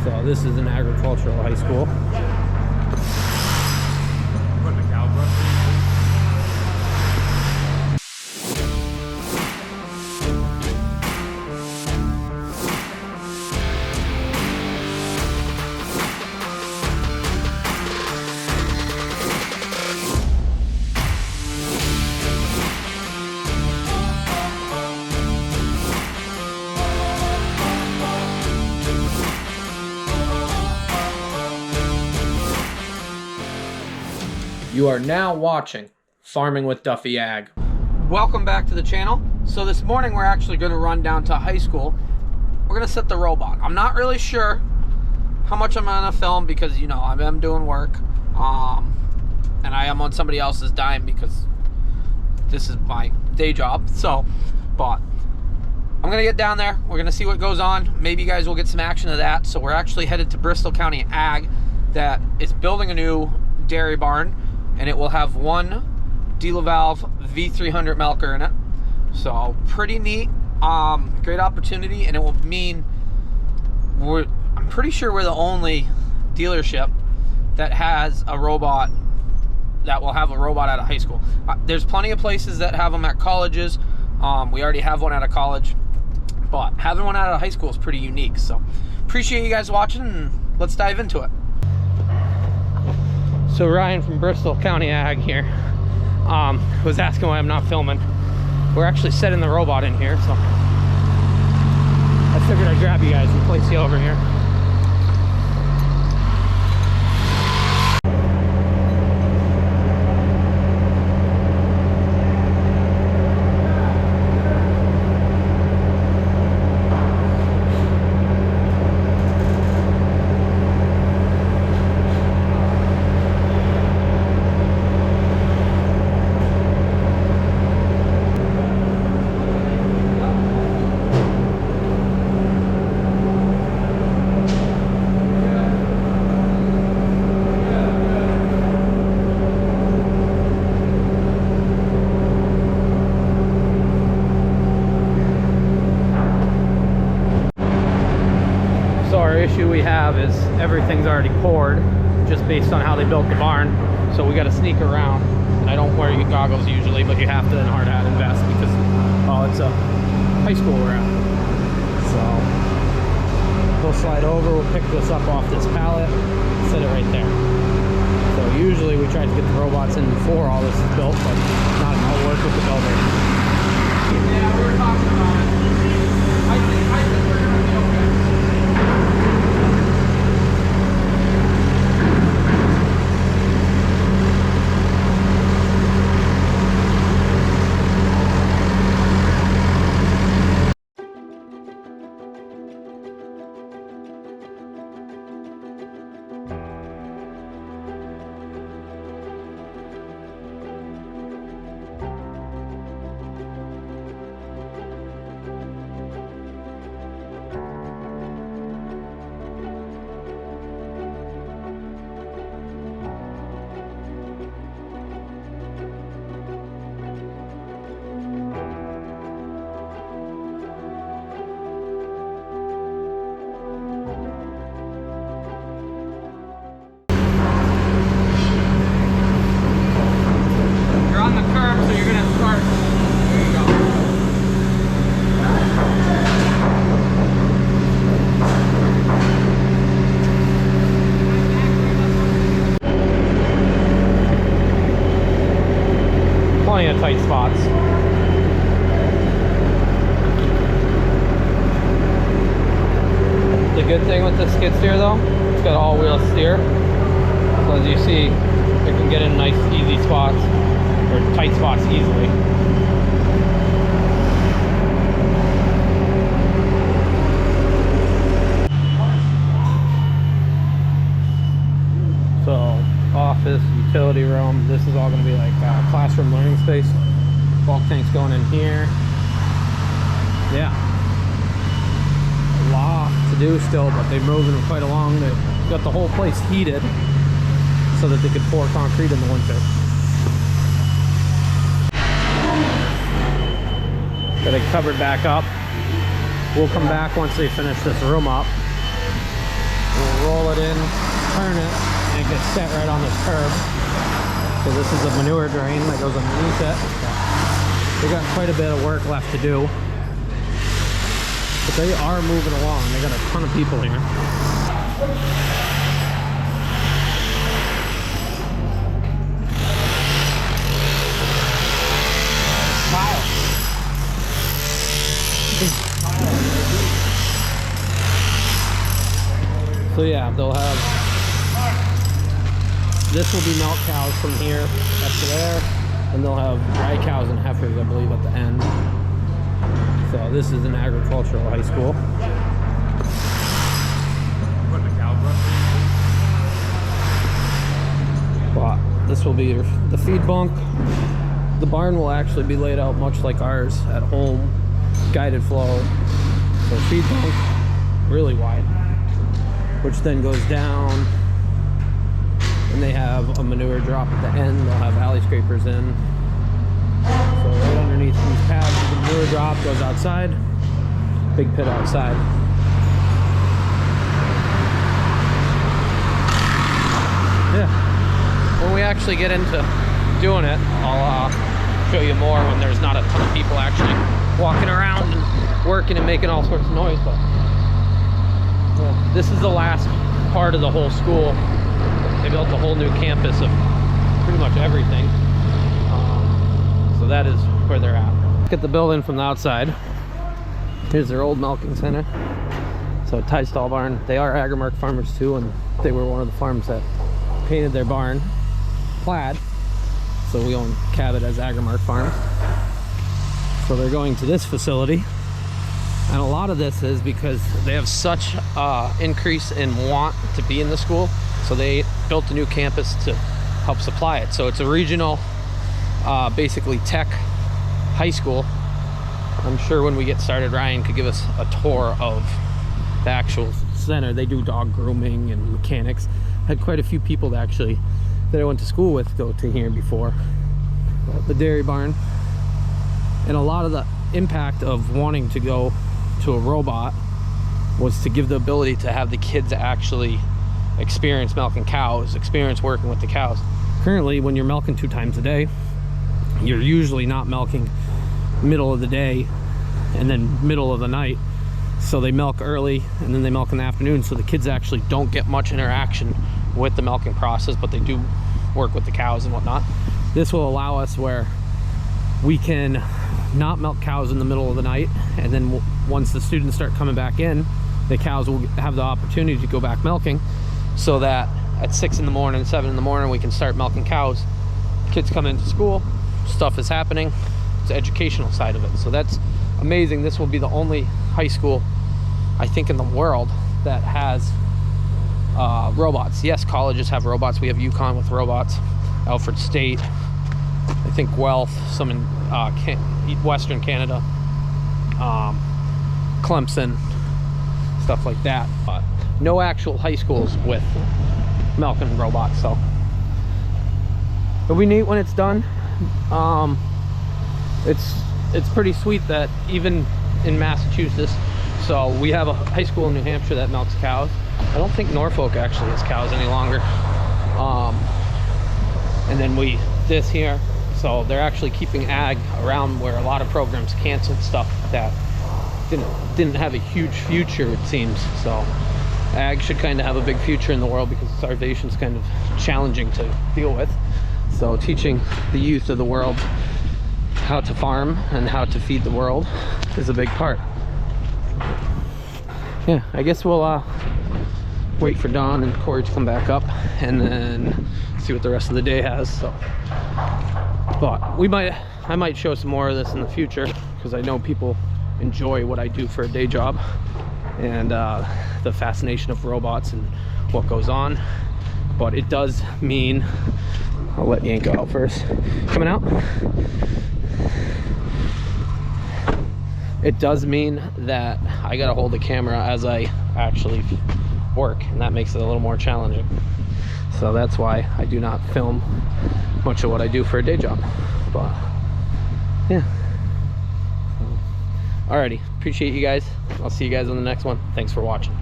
So this is an agricultural high school. You are now watching Farming with Duffy Ag. Welcome back to the channel. So this morning we're actually going to run down to high school. We're going to set the robot. I'm not really sure how much I'm going to film because, you know, I am doing work. And I am on somebody else's dime because this is my day job. So, but I'm going to get down there. We're going to see what goes on. Maybe you guys will get some action of that. So we're actually headed to Bristol County Ag that is building a new dairy barn. And it will have one DeLavalve V300 milker in it. So pretty neat, great opportunity, and it will mean I'm pretty sure we're the only dealership that has a robot, that will have a robot at a high school. There's plenty of places that have them at colleges. We already have one at a college, but having one at a high school is pretty unique. So appreciate you guys watching, and let's dive into it. So Ryan from Bristol County Ag here was asking why I'm not filming. We're actually setting the robot in here, so I figured I'd grab you guys and place you over here. Issue we have is everything's already poured just based on how they built the barn, so we got to sneak around, and I don't wear goggles usually, but you have to in hard hat and vest because it's a high school we're at. So we'll slide over, we'll pick this up off this pallet, set it right there. So usually we try to get the robots in before all this is built, but not all work with the builder. Yeah, we were talking about it. I think we're gonna be okay. Tight spots. The good thing with the skid steer though, it's got all-wheel steer. So as you see, it can get in nice easy spots, or tight spots easily. So office, utility room, this is all going to be like classroom learning space. Bulk tanks going in here. Yeah, a lot to do still, but they're moving quite along. They got the whole place heated so that they could pour concrete in the winter. Got it covered back up. We'll come back once they finish this room up We'll roll it in, turn it, and it gets set right on this curb. So this is a manure drain that goes underneath it. They got quite a bit of work left to do, but they are moving along. They got a ton of people here. So yeah, they'll have, this will be milk cows from here up to there, and they'll have dry cows and heifers, I believe, at the end. So this is an agricultural high school. But this will be the feed bunk. The barn will actually be laid out much like ours at home, guided flow. So feed bunk, really wide, which then goes down, and they have a manure drop at the end. They'll have alley scrapers in. So right underneath these pads, the manure drop goes outside, big pit outside. Yeah, when we actually get into doing it, I'll show you more when there's not a ton of people actually walking around and working and making all sorts of noise. But well, this is the last part of the whole school. They built a whole new campus of pretty much everything. So that is where they're at. Look at the building from the outside. Here's their old milking center. So tie stall barn. They are Agrimark farmers too, and they were one of the farms that painted their barn plaid. So we own Cabot as Agrimark Farms. So they're going to this facility. And a lot of this is because they have such increase in want to be in the school. So they built a new campus to help supply it. So it's a regional, basically tech high school. I'm sure when we get started, Ryan could give us a tour of the actual center. They do dog grooming and mechanics. Had quite a few people that I went to school with go to here before. The dairy barn. And a lot of the impact of wanting to go to a robot was to give the ability to have the kids actually experience milking cows, experience working with the cows. Currently, when you're milking 2 times a day, you're usually not milking middle of the day and then middle of the night. So they milk early and then they milk in the afternoon, so the kids actually don't get much interaction with the milking process, but they do work with the cows and whatnot. This will allow us where we can not milk cows in the middle of the night, and then once the students start coming back in, the cows will have the opportunity to go back milking, so that at 6 in the morning, 7 in the morning, we can start milking cows. Kids come into school, stuff is happening. It's the educational side of it. So that's amazing. This will be the only high school, I think, in the world that has robots. Yes, colleges have robots. We have UConn with robots, Alfred State, I think Guelph, some in Western Canada, Clemson, stuff like that. But no actual high schools with milking robots. So it'll be neat when it's done. It's pretty sweet that even in Massachusetts, so we have a high school in New Hampshire that milks cows. I don't think Norfolk actually has cows any longer. And then this here, so they're actually keeping ag around where a lot of programs canceled stuff that didn't have a huge future, it seems. So ag should kind of have a big future in the world, because starvation is kind of challenging to deal with. So teaching the youth of the world how to farm and how to feed the world is a big part. Yeah, I guess we'll wait for Dawn and Corey to come back up and then see what the rest of the day has. So, but I might show some more of this in the future, because I know people enjoy what I do for a day job, and the fascination of robots and what goes on. But it does mean, I'll let Yank go out first. Coming out. It does mean that I gotta hold the camera as I actually work, and that makes it a little more challenging. So that's why I do not film much of what I do for a day job. But yeah. Alrighty, appreciate you guys. I'll see you guys on the next one. Thanks for watching.